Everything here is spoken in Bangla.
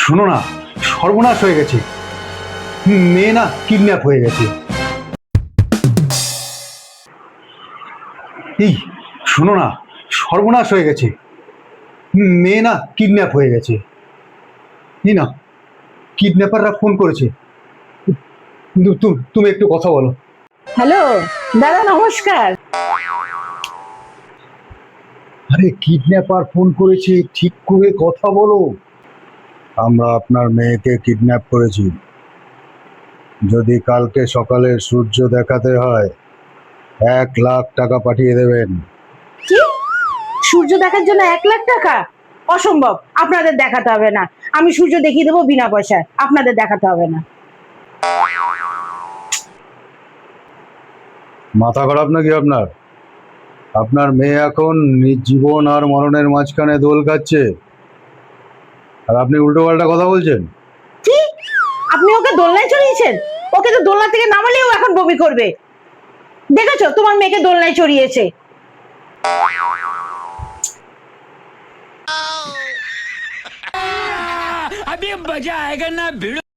শোনো না, সর্বনাশ হয়ে গেছে। মেয়ে না কিডন্যাপ হয়ে গেছে। এই শোনো না, সর্বনাশ হয়ে গেছে। মেয়ে না কিডন্যাপ হয়ে গেছে। এই না, কিডন্যাপাররা ফোন করেছে। তুমি একটু কথা বলো। হ্যালো দাদা, নমস্কার। আরে কিডন্যাপার ফোন করেছে, ঠিক করে কথা বলো। আমরা আপনার মেয়েকে কিডন্যাপ করেছি। যদি কালকে সকালে সূর্য দেখাতে হয় 1,00,000 টাকা পাঠিয়ে দেবেন। কি? সূর্য দেখার জন্য 1,00,000 টাকা? অসম্ভব, আপনাদের দেখাতে হবে না। আমি সূর্য দেখিয়ে দেবো বিনা পয়সায়, আপনাদের দেখাতে হবে না। মাথা খারাপ নাকি আপনার? আপনার মেয়ে এখন জীবন আর মরণের মাঝখানে দোল খাচ্ছে, আর আপনি উল্টো পাল্টা কথা বলছেন। কি? আপনি ওকে দোলনায় চড়িয়েছেন? ওকে তো দোলনা থেকে নামালেও এখন বমি করবে। দেখেছো তোমার মেয়েকে দোলনায় চড়িয়েছে। अभी मजा आएगा ना भिड़ो।